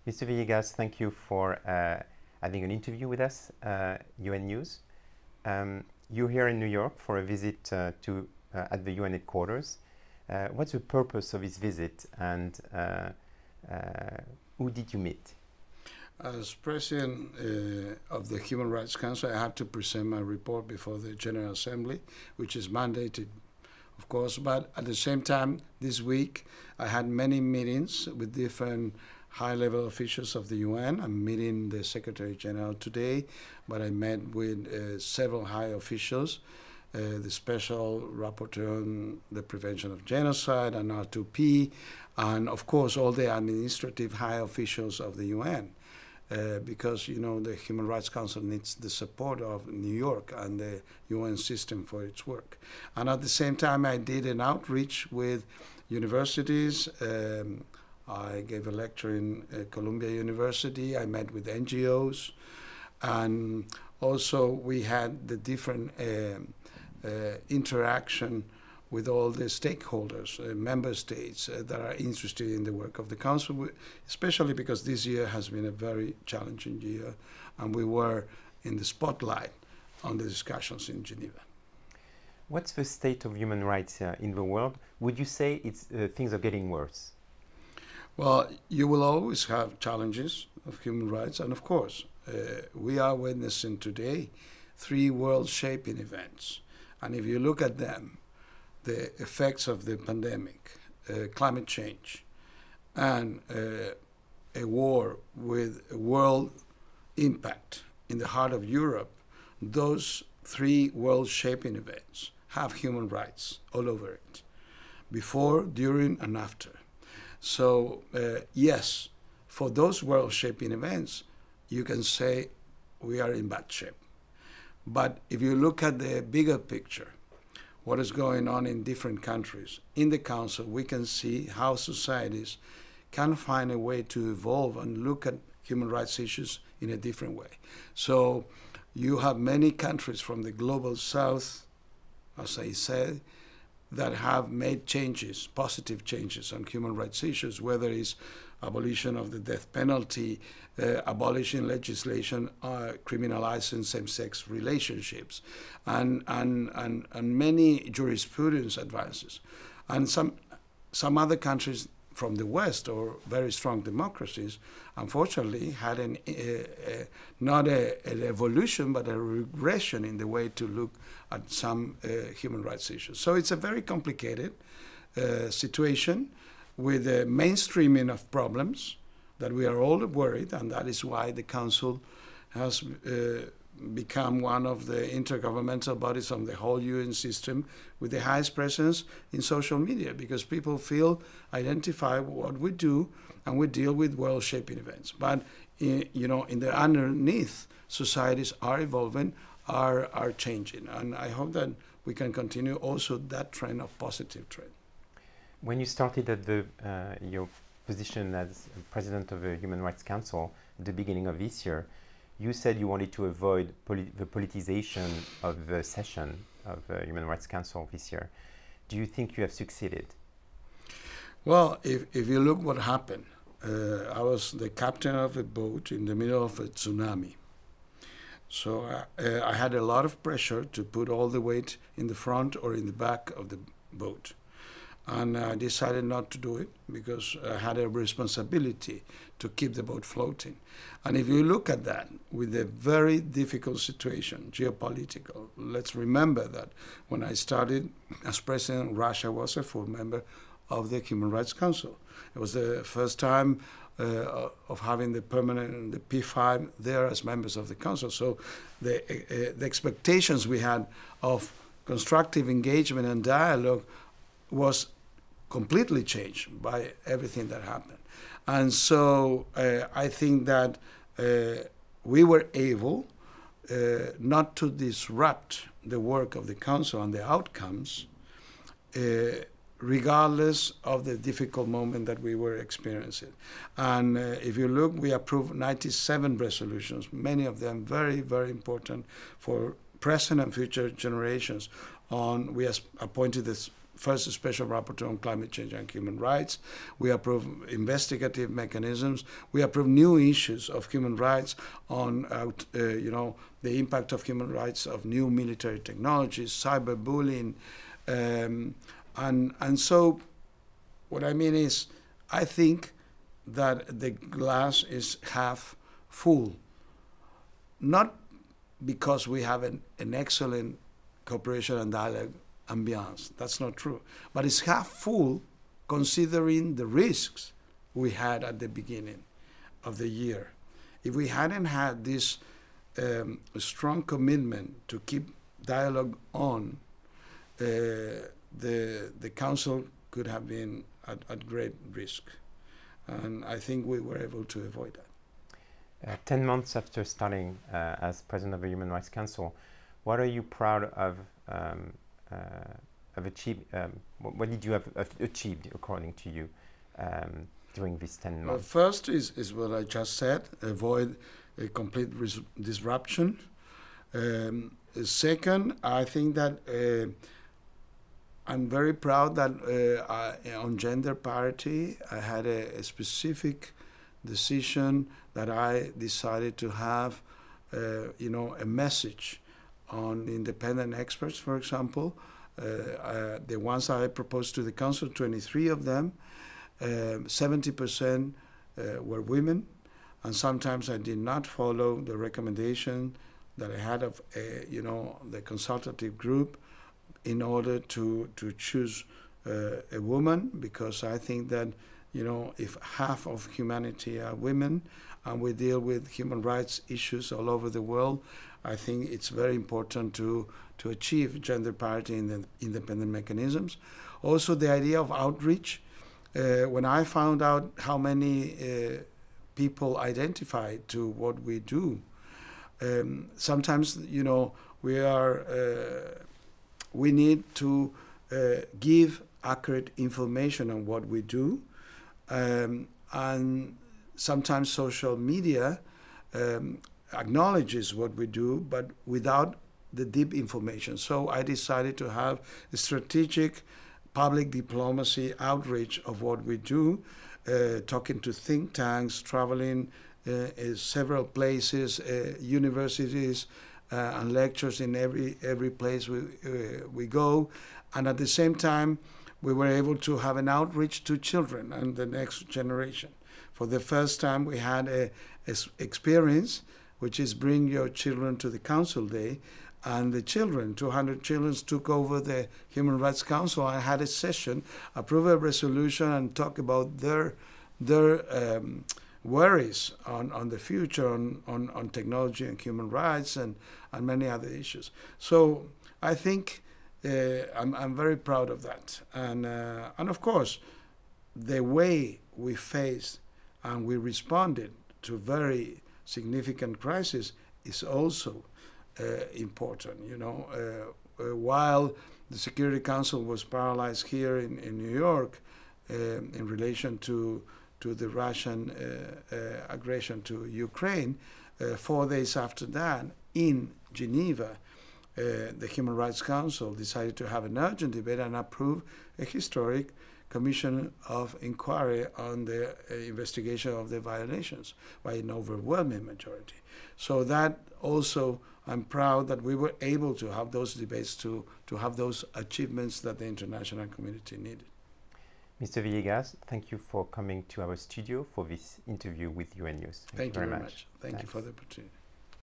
Mr. Villegas, thank you for having an interview with us, UN News. You're here in New York for a visit at the UN headquarters. What's the purpose of this visit, and who did you meet? As President of the Human Rights Council, I have to present my report before the General Assembly, which is mandated, of course. But at the same time, this week, I had many meetings with different high-level officials of the UN. I'm meeting the Secretary General today, but I met with several high officials, the Special Rapporteur on the Prevention of Genocide and R2P, and of course all the administrative high officials of the UN. Because, you know, the Human Rights Council needs the support of New York and the UN system for its work. And at the same time, I did an outreach with universities. I gave a lecture in Columbia University. I met with NGOs. And also we had the different interaction with all the stakeholders, member states that are interested in the work of the Council, especially because this year has been a very challenging year, and we were in the spotlight on the discussions in Geneva. What's the state of human rights in the world? Would you say things are getting worse? Well, you will always have challenges of human rights, and of course, we are witnessing today 3 world-shaping events. And if you look at them, the effects of the pandemic, climate change, and a war with a world impact in the heart of Europe, those 3 world-shaping events have human rights all over it, before, during, and after. So yes, for those world-shaping events, you can say we are in bad shape. But if you look at the bigger picture, what is going on in different countries, in the Council, we can see how societies can find a way to evolve and look at human rights issues in a different way. So you have many countries from the global south, as I said, that have made changes, positive changes on human rights issues, whether it's abolition of the death penalty, abolishing legislation criminalizing same-sex relationships, and many jurisprudence advances. And some other countries from the West, or very strong democracies, unfortunately had not an evolution, but a regression in the way to look at some human rights issues. So it's a very complicated situation with a mainstreaming of problems that we are all worried, and that is why the Council has become one of the intergovernmental bodies of the whole UN system with the highest presence in social media, because people feel, identify what we do, and we deal with world-shaping events. But you know, in the underneath, societies are evolving, are changing, and I hope that we can continue also that trend of positive trend. When you started at your position as President of the Human Rights Council at the beginning of this year, you said you wanted to avoid the politicization of the session of the Human Rights Council this year. Do you think you have succeeded? Well, if you look what happened, I was the captain of a boat in the middle of a tsunami. So I had a lot of pressure to put all the weight in the front or in the back of the boat. And I decided not to do it because I had a responsibility to keep the boat floating. And if you look at that, with a very difficult situation, geopolitical, let's remember that when I started as president, Russia was a full member of the Human Rights Council. It was the first time of having the permanent, the P5 there as members of the Council. So the expectations we had of constructive engagement and dialogue was completely changed by everything that happened. And so I think that we were able not to disrupt the work of the Council and the outcomes, regardless of the difficult moment that we were experiencing. And if you look, we approved 97 resolutions, many of them very, very important for present and future generations. We appointed this first special rapporteur on climate change and human rights. We approve investigative mechanisms. We approve new issues of human rights on, the impact of human rights of new military technologies, cyberbullying, and so what I mean is, I think that the glass is half full, not because we have an excellent cooperation and dialogue ambiance. That's not true. But it's half full considering the risks we had at the beginning of the year. If we hadn't had this strong commitment to keep dialogue on, the Council could have been at great risk. And I think we were able to avoid that. 10 months after starting as President of the Human Rights Council, what are you proud of achieved? What did you have achieved, according to you, during these 10 months? Well, first is what I just said, avoid a complete disruption. Second, I think that I'm very proud that on gender parity, I had a specific decision that I decided to have, a message on independent experts, for example. The ones I proposed to the Council, 23 of them, 70% were women, and sometimes I did not follow the recommendation that I had of, the consultative group in order to choose a woman, because I think that, if half of humanity are women and we deal with human rights issues all over the world, I think it's very important to achieve gender parity in the independent mechanisms. Also, the idea of outreach. When I found out how many people identify to what we do, sometimes, we need to give accurate information on what we do, and sometimes social media acknowledges what we do, but without the deep information. So I decided to have a strategic public diplomacy outreach of what we do, talking to think tanks, traveling several places, universities, and lectures in every place we go. And at the same time, we were able to have an outreach to children and the next generation. For the first time, we had a experience, which is bring your children to the Council Day. And the children, 200 children, took over the Human Rights Council and had a session, approve a resolution, and talk about their worries on the future, on technology and human rights, and many other issues. So I think I'm very proud of that. And of course, the way we faced and we responded to very significant crisis is also important. While the Security Council was paralyzed here in New York in relation to the Russian aggression to Ukraine, 4 days after that, in Geneva, the Human Rights Council decided to have an urgent debate and approve a historic commission of inquiry on the investigation of the violations by an overwhelming majority. So that also, I'm proud that we were able to have those debates, to have those achievements that the international community needed. Mr. Villegas, thank you for coming to our studio for this interview with UN News. Thank you very much. Thank you for the opportunity.